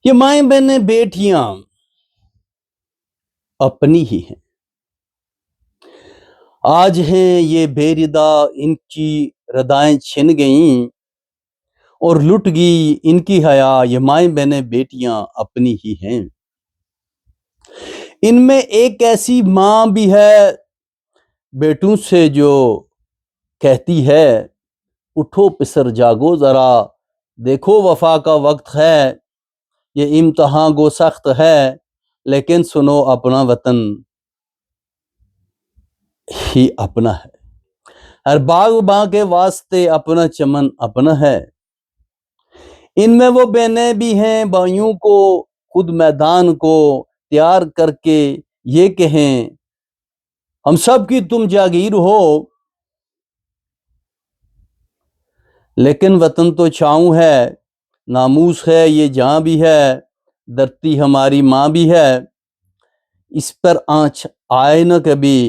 یہ مائیں بہنیں بیٹیاں اپنی ہی ہیں، آج ہیں یہ بے ردا، ان کی ردائیں چھن گئیں اور لٹ گئی ان کی حیا، یہ مائیں بہنیں بیٹیاں اپنی ہی ہیں۔ ان میں ایک ایسی ماں بھی ہے بیٹوں سے جو کہتی ہے اٹھو پسر جاگو ذرا، دیکھو وفا کا وقت ہے، یہ امتحان گو سخت ہے، لیکن سنو اپنا وطن ہی اپنا ہے، ہر باغ باں کے واسطے اپنا چمن اپنا ہے۔ ان میں وہ بہنیں بھی ہیں بھائیوں کو خود میدان کو تیار کر کے یہ کہیں ہم سب کی تم جاگیر ہو، لیکن وطن تو چھاؤں ہے، ناموس ہے یہ جاں بھی ہے، دھرتی ہماری ماں بھی ہے، اس پر آنچ آئے نہ کبھی،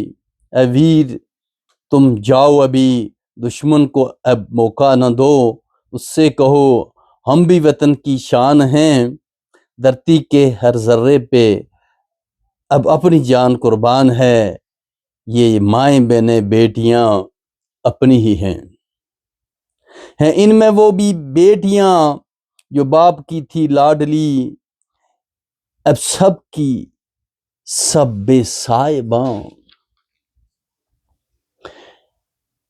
اے ویر تم جاؤ ابھی، دشمن کو اب موقع نہ دو، اس سے کہو ہم بھی وطن کی شان ہیں، دھرتی کے ہر ذرے پہ اب اپنی جان قربان ہے، یہ مائیں بہنیں بیٹیاں اپنی ہی ہیں۔ ان میں وہ بھی بیٹیاں جو باپ کی تھی لاڈلی، اب سب کی سب بے سائباں،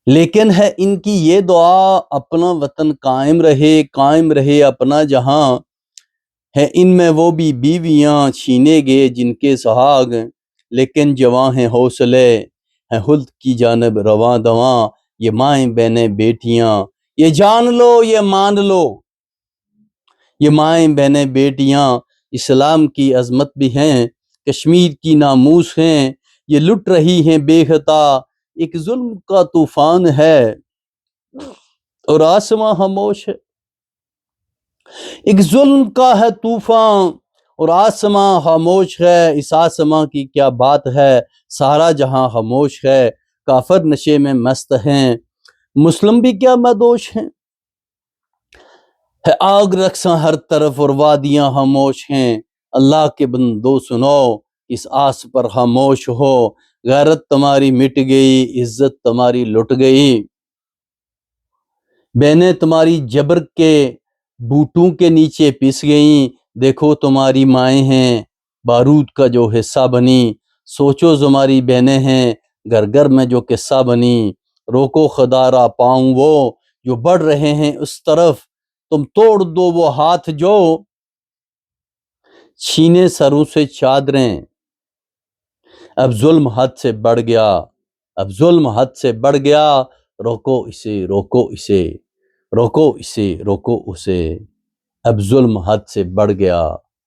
لیکن ہے ان کی یہ دعا اپنا وطن قائم رہے اپنا جہاں، ہے ان میں وہ بھی بیویاں چھینے گے جن کے سہاگ، لیکن جواں ہیں حوصلے ہیں خلد کی جانب رواں دواں، یہ مائیں بہنیں بیٹیاں یہ جان لو یہ مان لو، یہ مائیں بہنیں بیٹیاں اسلام کی عظمت بھی ہیں، کشمیر کی ناموس ہیں، یہ لٹ رہی ہیں بے خطا، ایک ظلم کا طوفان ہے اور آسماں خاموش ہے، ایک ظلم کا ہے طوفان اور آسماں خاموش ہے، اس آسماں کی کیا بات ہے، سارا جہاں خاموش ہے، کافر نشے میں مست ہیں، مسلم بھی کیا مدوش ہیں، ہے آگ رقصاں ہر طرف اور وادیاں خاموش ہیں، اللہ کے بندو سنو اس آس پر خاموش ہو، غیرت تمہاری مٹ گئی عزت تمہاری لٹ گئی، بہنیں تمہاری جبر کے بوٹوں کے نیچے پس گئیں، دیکھو تمہاری مائیں ہیں بارود کا جو حصہ بنی، سوچو تمہاری بہنیں ہیں گھر گھر میں جو قصہ بنی، روکو خدا را پاؤں وہ جو بڑھ رہے ہیں اس طرف، تم توڑ دو وہ ہاتھ جو چھینے سروں سے چادریں، اب ظلم حد سے بڑھ گیا، اب ظلم حد سے بڑھ گیا، روکو اسے روکو اسے روکو اسے روکو اسے، اب ظلم حد سے بڑھ گیا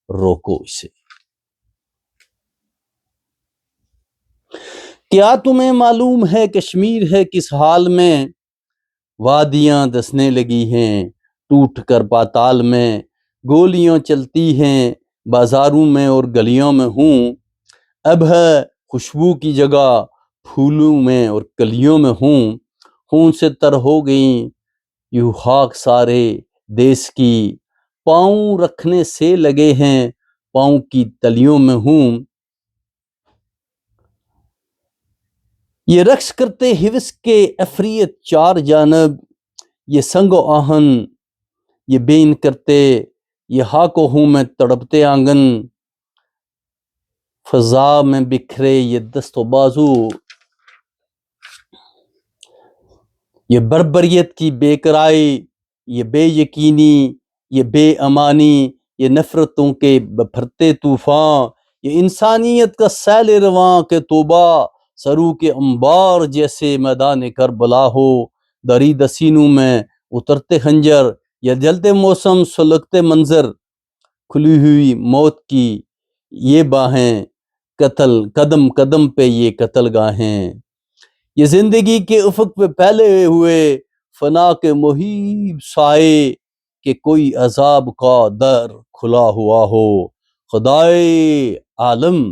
روکو اسے۔ کیا تمہیں معلوم ہے کشمیر ہے کس حال میں، وادیاں دسنے لگی ہیں ٹوٹ کر پاتال میں، گولیاں چلتی ہیں بازاروں میں اور گلیوں میں ہوں، اب ہے خوشبو کی جگہ پھولوں میں اور کلیوں میں ہوں، خون سے تر ہو گئیں یوں خاک سارے دیس کی، پاؤں رکھنے سے لگے ہیں پاؤں کی تلیوں میں ہوں، یہ رقص کرتے حوث کے عفریت چار جانب، یہ سنگ و آہن یہ بین کرتے، یہ ہاک و ہوں میں تڑپتے آنگن، فضا میں بکھرے یہ دست و بازو، یہ بربریت کی بے قراری، یہ بے یقینی یہ بے امانی، یہ نفرتوں کے بپھرتے طوفان، یہ انسانیت کا سیل رواں کہ توبہ، سرو کے انبار جیسے میدان کربلا ہو، دریدہ سینوں میں اترتے خنجر، یا جلتے موسم سلگتے منظر، کھلی ہوئی موت کی یہ باہیں، قتل قدم قدم پہ یہ قتل گاہیں، یہ زندگی کے افق پہ پھیلے ہوئے فنا کے مہیب سائے، کہ کوئی عذاب کا در کھلا ہوا ہو، خدائے عالم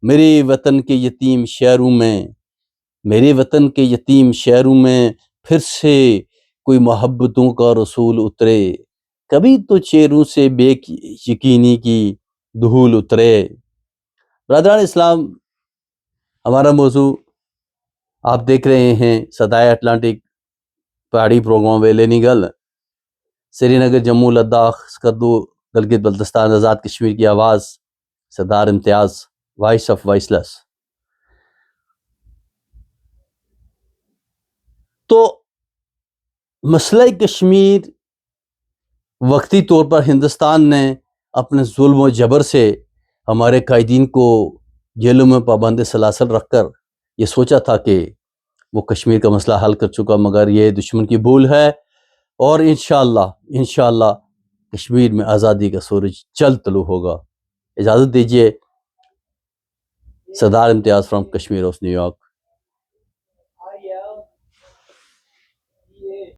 میرے وطن کے یتیم شہروں میں، میرے وطن کے یتیم شہروں میں پھر سے کوئی محبتوں کا رسول اترے، کبھی تو چیروں سے بے یقینی کی دھول اترے۔ برادران اسلام، ہمارا موضوع آپ دیکھ رہے ہیں صدائے اٹلانٹک پہاڑی پروگرام ویلے نگل، سری نگر، جموں، لداخ، سکردو، گلگت بلتستان، آزاد کشمیر کی آواز، سردار امتیاز، وائس آف وائس لیس۔ تو مسئلہ کشمیر وقتی طور پر ہندوستان نے اپنے ظلم و جبر سے ہمارے قائدین کو جیلوں میں پابند سلاسل رکھ کر یہ سوچا تھا کہ وہ کشمیر کا مسئلہ حل کر چکا، مگر یہ دشمن کی بھول ہے، اور انشاءاللہ کشمیر میں آزادی کا سورج جلد طلوع ہوگا۔ اجازت دیجیے، سردار امتیاز from Kashmir of new York.